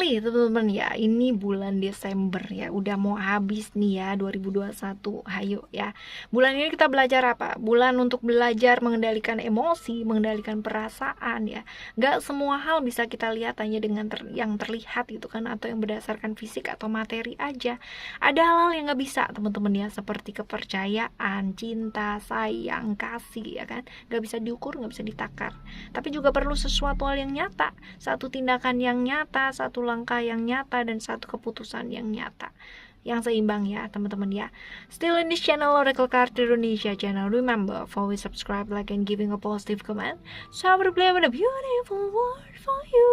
Finally teman-teman ya, ini bulan Desember ya, udah mau habis nih ya 2021. Hayo ya. Bulan ini kita belajar apa? Bulan untuk belajar mengendalikan emosi, mengendalikan perasaan ya. Gak semua hal bisa kita lihat hanya dengan yang terlihat gitu kan, atau yang berdasarkan fisik atau materi aja. Ada hal-hal yang gak bisa teman-teman ya, seperti kepercayaan, cinta, sayang, kasih ya kan. Gak bisa diukur, gak bisa ditakar. Tapi juga perlu sesuatu hal yang nyata, satu tindakan yang nyata, satu langkah yang nyata, dan satu keputusan yang nyata, yang seimbang ya teman-teman ya. Still in this channel, Oracle Card Indonesia channel. Remember, always subscribe, like, and giving a positive comment. So I will play with a beautiful word for you.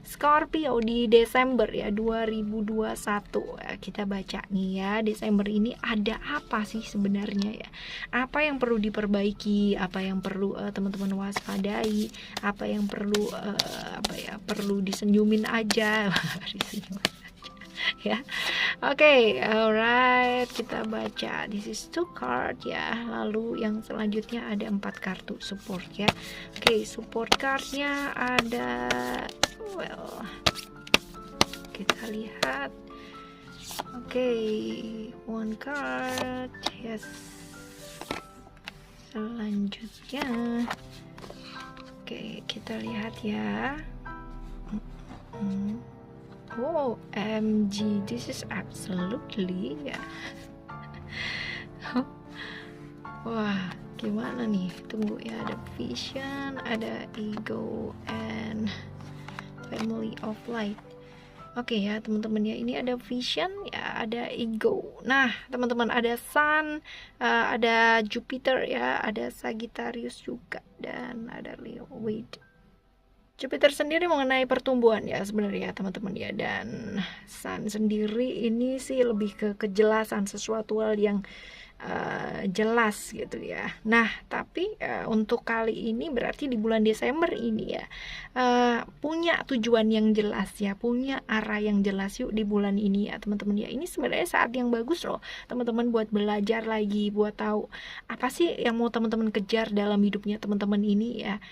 Scorpio di Desember ya 2021. Kita baca nih ya, Desember ini ada apa sih sebenarnya ya? Apa yang perlu diperbaiki, apa yang perlu teman-teman waspadai, apa yang perlu perlu disenyumin aja. Disenyumin ya. Oke, alright, kita baca. This is 2 card ya. Lalu yang selanjutnya ada 4 kartu support ya. Oke, support cardnya ada, well, kita lihat. Oke, 1 card, yes. Selanjutnya, oke, kita lihat ya. Oh, MG, this is absolutely ya. Wah, gimana nih? Tunggu ya, ada vision, ada ego, and family of light. Oke ya teman-teman ya, ini ada vision ya, ada ego. Nah teman-teman, ada sun, ada Jupiter ya, ada Sagittarius juga, dan ada Leo. Wait, Jupiter sendiri mengenai pertumbuhan ya sebenarnya teman-teman ya, dan Sun sendiri ini sih lebih ke kejelasan, sesuatu hal yang jelas gitu ya. Nah tapi untuk kali ini berarti di bulan Desember ini ya, punya tujuan yang jelas ya, punya arah yang jelas yuk di bulan ini ya teman-teman ya. Ini sebenarnya saat yang bagus loh teman-teman buat belajar lagi, buat tahu apa sih yang mau teman-teman kejar dalam hidupnya teman-teman ini ya.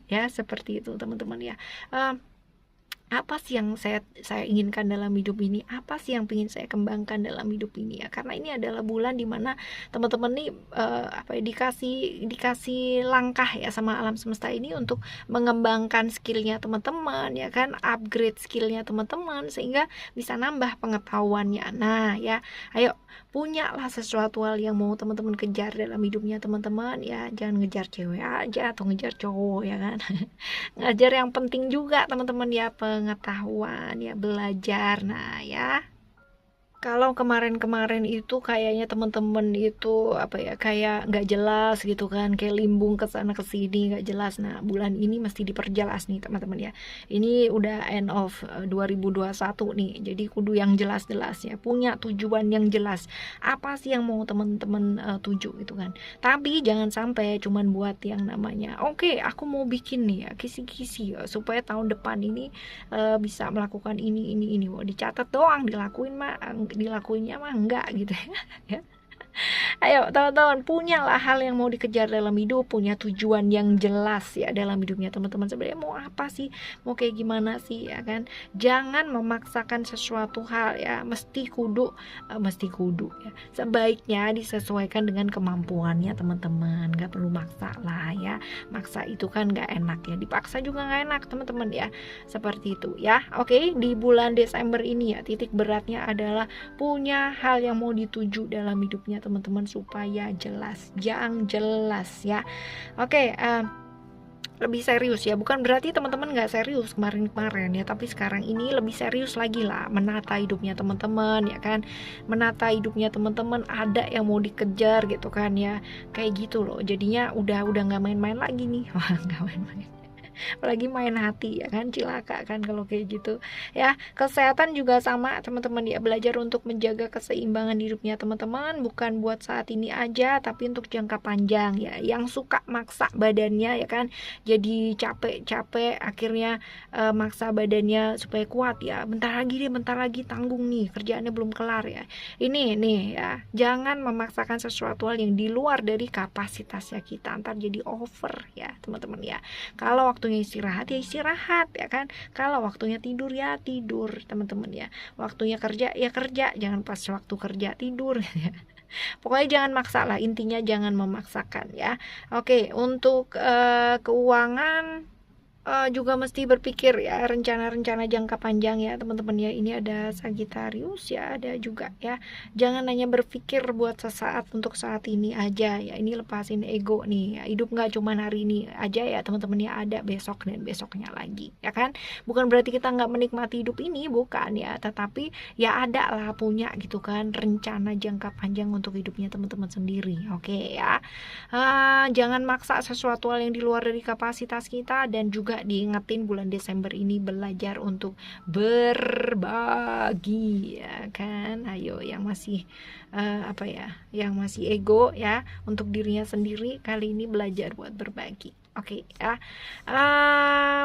Ya seperti itu teman-teman ya. Apa sih yang saya inginkan dalam hidup ini, apa sih yang ingin saya kembangkan dalam hidup ini ya, karena ini adalah bulan dimana teman-teman nih dikasih langkah ya sama alam semesta ini untuk mengembangkan skillnya teman-teman ya kan, upgrade skillnya teman-teman sehingga bisa nambah pengetahuannya. Nah ya, ayo punyalah sesuatu hal yang mau teman-teman kejar dalam hidupnya teman-teman ya, jangan ngejar cewek aja atau ngejar cowok ya kan. Ngajar yang penting juga teman-teman ya, pengetahuan ya, belajar. Nah ya, kalau kemarin-kemarin itu kayaknya teman-teman itu kayak nggak jelas gitu kan, kayak limbung ke sana ke sini nggak jelas. Nah bulan ini mesti diperjelas nih teman-teman ya. Ini udah end of 2021 nih, jadi kudu yang jelas-jelas ya, punya tujuan yang jelas. Apa sih yang mau teman-teman tuju gitu kan. Tapi jangan sampai cuman buat yang namanya oke, aku mau bikin nih ya kisi-kisi ya, supaya tahun depan ini bisa melakukan ini. Wah, dicatat doang, dilakuinnya mah enggak gitu ya. Ayo teman-teman, punyalah hal yang mau dikejar dalam hidup, punya tujuan yang jelas ya dalam hidupnya teman-teman. Sebenarnya mau apa sih, mau kayak gimana sih ya kan. Jangan memaksakan sesuatu hal ya, mesti kudu ya. Sebaiknya disesuaikan dengan kemampuannya teman-teman, gak perlu maksa lah ya. Maksa itu kan gak enak ya, dipaksa juga gak enak teman-teman ya. Seperti itu ya. Oke, di bulan Desember ini ya, titik beratnya adalah punya hal yang mau dituju dalam hidupnya teman-teman supaya jelas, yang jelas ya. Oke, lebih serius ya, bukan berarti teman-teman nggak serius kemarin-kemarin ya, tapi sekarang ini lebih serius lagi lah menata hidupnya teman-teman ya kan, menata hidupnya teman-teman, ada yang mau dikejar gitu kan ya, kayak gitu loh. Jadinya udah nggak main-main lagi nih. Wah, nggak main-main, apalagi main hati ya kan, cilaka kan kalau kayak gitu ya. Kesehatan juga sama teman-teman ya, belajar untuk menjaga keseimbangan hidupnya teman-teman, bukan buat saat ini aja tapi untuk jangka panjang ya. Yang suka maksa badannya ya kan, jadi capek akhirnya maksa badannya supaya kuat ya, bentar lagi tanggung nih, kerjaannya belum kelar ya. Ini nih ya, jangan memaksakan sesuatu hal yang di luar dari kapasitasnya kita, ntar jadi over ya teman-teman ya. Kalau waktu waktunya istirahat ya istirahat ya kan. Kalau waktunya tidur ya tidur teman-teman ya. Waktunya kerja ya kerja, jangan pas waktu kerja tidur ya. Pokoknya jangan maksa lah, intinya jangan memaksakan ya. Oke, untuk keuangan juga mesti berpikir ya rencana-rencana jangka panjang ya teman-teman ya. Ini ada Sagittarius ya, ada juga ya. Jangan hanya berpikir buat sesaat untuk saat ini aja ya. Ini lepasin ego nih ya. Hidup nggak cuma hari ini aja ya teman-teman ya, ada besok dan besoknya lagi ya kan. Bukan berarti kita nggak menikmati hidup ini, bukan ya, tetapi ya ada lah punya gitu kan rencana jangka panjang untuk hidupnya teman-teman sendiri. Oke ya. Jangan maksa sesuatu hal yang di luar dari kapasitas kita, dan juga diingetin bulan Desember ini belajar untuk berbagi ya kan. Ayo yang masih yang masih ego ya untuk dirinya sendiri, kali ini belajar buat berbagi. Oke ya.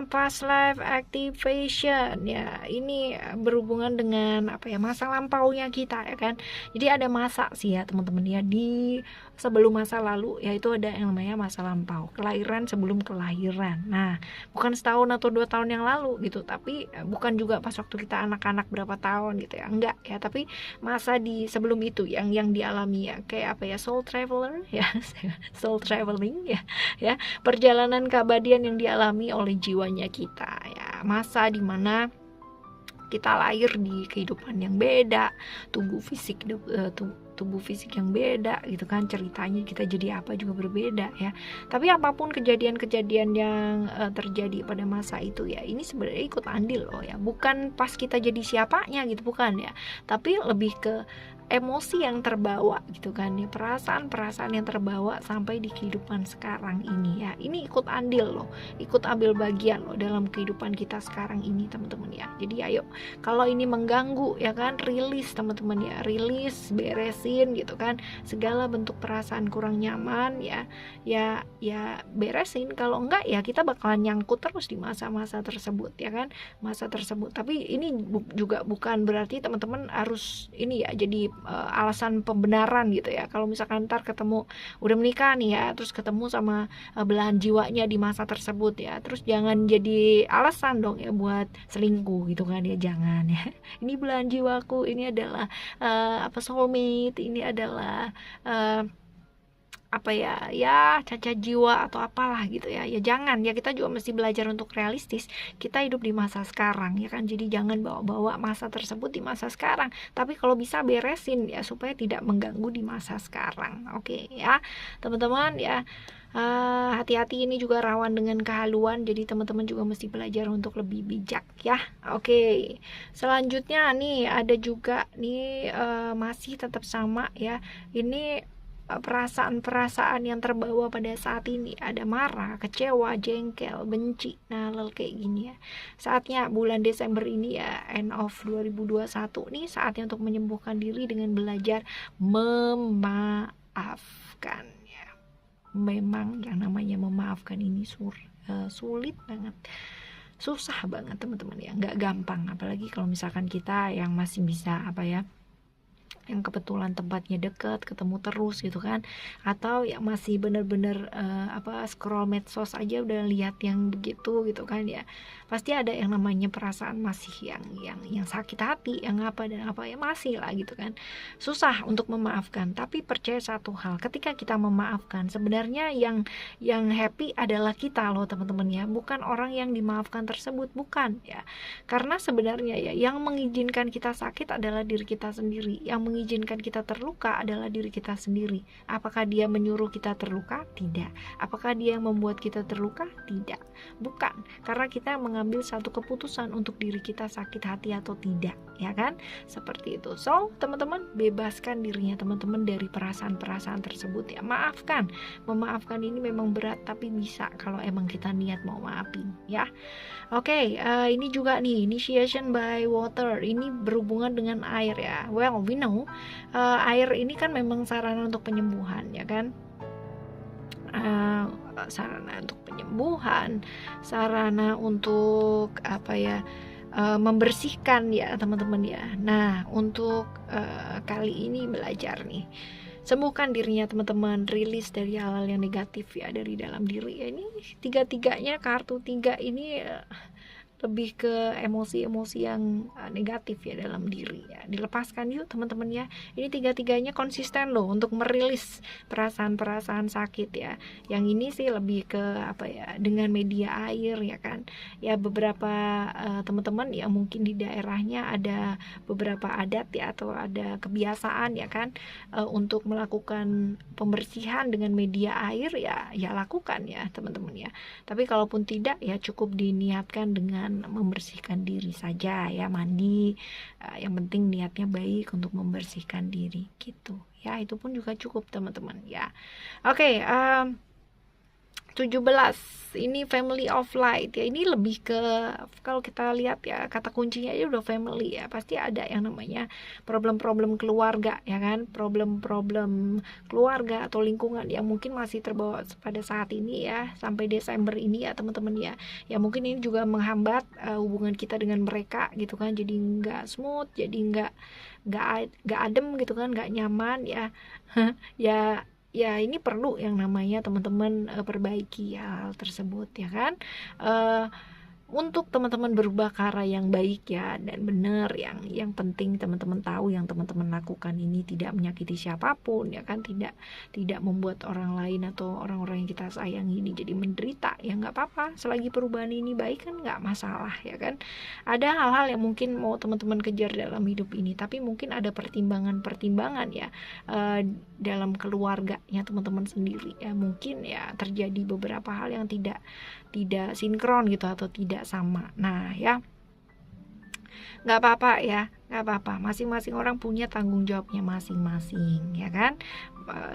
Past life activation ya, ini berhubungan dengan masa lampaunya kita ya kan. Jadi ada masa sih ya teman-teman ya, di sebelum masa lalu yaitu ada yang namanya masa lampau, kelahiran sebelum kelahiran. Nah, bukan setahun atau 2 tahun yang lalu gitu, tapi bukan juga pas waktu kita anak-anak berapa tahun gitu ya, enggak ya, tapi masa di sebelum itu yang dialami ya, kayak soul traveler ya soul traveling ya perjalanan keabadian yang dialami oleh jiwanya kita ya, masa dimana kita lahir di kehidupan yang beda, tubuh fisik yang beda gitu kan, ceritanya kita jadi apa juga berbeda ya. Tapi apapun kejadian-kejadian yang terjadi pada masa itu ya, ini sebenarnya ikut andil loh ya, bukan pas kita jadi siapanya gitu, bukan ya, tapi lebih ke emosi yang terbawa gitu kan ya, perasaan-perasaan yang terbawa sampai di kehidupan sekarang ini ya. Ini ikut andil loh, ikut ambil bagian loh dalam kehidupan kita sekarang ini teman-teman ya. Jadi ayo, kalau ini mengganggu ya kan, rilis teman-teman ya, rilis, beresin gitu kan, segala bentuk perasaan kurang nyaman ya beresin. Kalau enggak ya kita bakalan nyangkut terus di masa-masa tersebut ya kan, masa tersebut. Tapi ini juga bukan berarti teman-teman harus ini ya jadi alasan pembenaran gitu ya. Kalau misalkan ntar ketemu udah menikah nih ya, terus ketemu sama belahan jiwanya di masa tersebut ya, terus jangan jadi alasan dong ya buat selingkuh gitu kan ya, jangan ya. Ini belahan jiwaku, ini adalah soulmate, ini adalah cacat jiwa atau apalah gitu ya. Ya jangan ya, kita juga mesti belajar untuk realistis. Kita hidup di masa sekarang ya kan, jadi jangan bawa-bawa masa tersebut di masa sekarang, tapi kalau bisa beresin ya supaya tidak mengganggu di masa sekarang. Oke ya teman-teman ya. Hati-hati, ini juga rawan dengan kehaluan, jadi teman-teman juga mesti belajar untuk lebih bijak ya. Oke, selanjutnya nih ada juga nih masih tetap sama ya, ini perasaan-perasaan yang terbawa pada saat ini, ada marah, kecewa, jengkel, benci, kayak gini ya. Saatnya bulan Desember ini ya, end of 2021 nih, saatnya untuk menyembuhkan diri dengan belajar memaafkan ya. Memang yang namanya memaafkan ini sulit banget, susah banget teman-teman ya, nggak gampang, apalagi kalau misalkan kita yang masih bisa yang kebetulan tempatnya dekat, ketemu terus gitu kan, atau yang masih bener-bener scroll medsos aja udah lihat yang begitu gitu kan ya, pasti ada yang namanya perasaan masih yang sakit hati, yang masih lah gitu kan, susah untuk memaafkan. Tapi percaya satu hal, ketika kita memaafkan, sebenarnya yang happy adalah kita loh teman-teman ya, bukan orang yang dimaafkan tersebut, bukan ya, karena sebenarnya ya yang mengizinkan kita sakit adalah diri kita sendiri, yang mengizinkan kita terluka adalah diri kita sendiri. Apakah dia menyuruh kita terluka? Tidak. Apakah dia yang membuat kita terluka? Tidak. Bukan. Karena kita mengambil satu keputusan untuk diri kita sakit hati atau tidak, ya kan? Seperti itu. So, teman-teman, bebaskan dirinya teman-teman dari perasaan-perasaan tersebut ya. Maafkan. Memaafkan ini memang berat, tapi bisa kalau emang kita niat mau maafin, ya. Oke, ini juga nih, initiation by water. Ini berhubungan dengan air ya. Well, we know air ini kan memang sarana untuk penyembuhan ya kan, sarana untuk penyembuhan, sarana untuk membersihkan ya teman-teman ya. Nah untuk kali ini belajar nih, sembuhkan dirinya teman-teman, rilis dari hal-hal yang negatif ya dari dalam diri ya. Ini tiga-tiganya, kartu tiga ini lebih ke emosi-emosi yang negatif ya dalam diri ya. Dilepaskan yuk teman-teman ya. Ini tiga-tiganya konsisten loh untuk merilis perasaan-perasaan sakit ya. Yang ini sih lebih ke apa ya, dengan media air ya kan. Ya beberapa teman-teman yang mungkin di daerahnya ada beberapa adat ya atau ada kebiasaan ya kan, untuk melakukan pembersihan dengan media air ya lakukan ya teman-teman ya. Tapi kalaupun tidak ya cukup diniatkan dengan membersihkan diri saja ya, mandi, yang penting niatnya baik untuk membersihkan diri gitu ya, itu pun juga cukup teman-teman ya. Oke, 17 ini family of light ya. Ini lebih ke, kalau kita lihat ya kata kuncinya aja udah family ya, pasti ada yang namanya problem-problem keluarga ya kan, problem-problem keluarga atau lingkungan yang mungkin masih terbawa pada saat ini ya, sampai Desember ini ya teman-teman ya. Ya mungkin ini juga menghambat hubungan kita dengan mereka gitu kan, jadi nggak smooth, jadi nggak adem gitu kan, nggak nyaman ya. Ya ini perlu yang namanya teman-teman perbaiki hal tersebut ya kan, untuk teman-teman berubah ke arah yang baik ya dan benar. Yang penting teman-teman tahu yang teman-teman lakukan ini tidak menyakiti siapapun ya kan, tidak membuat orang lain atau orang-orang yang kita sayangi ini jadi menderita ya, nggak apa-apa, selagi perubahan ini baik kan nggak masalah ya kan. Ada hal-hal yang mungkin mau teman-teman kejar dalam hidup ini, tapi mungkin ada pertimbangan-pertimbangan ya dalam keluarganya teman-teman sendiri ya, mungkin ya terjadi beberapa hal yang tidak sinkron gitu atau tidak sama. Nah ya nggak apa-apa ya, nggak apa-apa, masing-masing orang punya tanggung jawabnya masing-masing ya kan.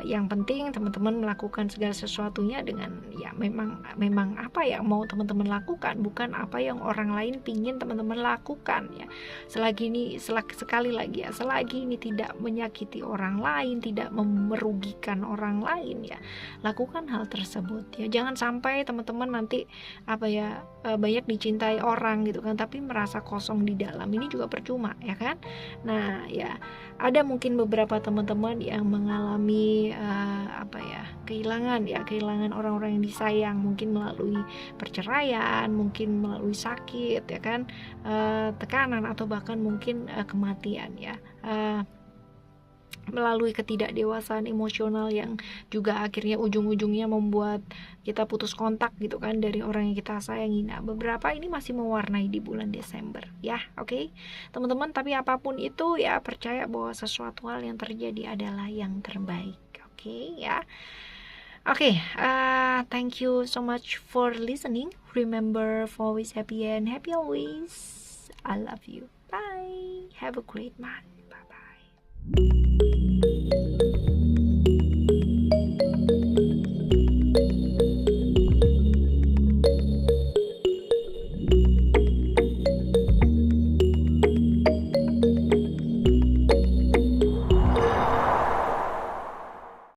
Yang penting teman-teman melakukan segala sesuatunya dengan ya memang apa yang mau teman-teman lakukan, bukan apa yang orang lain pingin teman-teman lakukan ya. Sekali lagi ya, selagi ini tidak menyakiti orang lain, tidak merugikan orang lain ya, lakukan hal tersebut ya. Jangan sampai teman-teman nanti apa ya, banyak dicintai orang gitu kan, tapi merasa kosong di dalam, ini juga percuma ya kan. Nah ya, ada mungkin beberapa teman-teman yang mengalami kehilangan orang-orang yang disayang, mungkin melalui perceraian, mungkin melalui sakit ya kan, tekanan atau bahkan mungkin kematian ya, melalui ketidakdewasaan emosional yang juga akhirnya ujung-ujungnya membuat kita putus kontak gitu kan dari orang yang kita sayangi. Nah beberapa ini masih mewarnai di bulan Desember ya. Oke teman-teman, tapi apapun itu ya percaya bahwa sesuatu hal yang terjadi adalah yang terbaik. Oke ya. Oke, thank you so much for listening. Remember, always happy and happy always. I love you. Bye. Have a great month. Bye bye.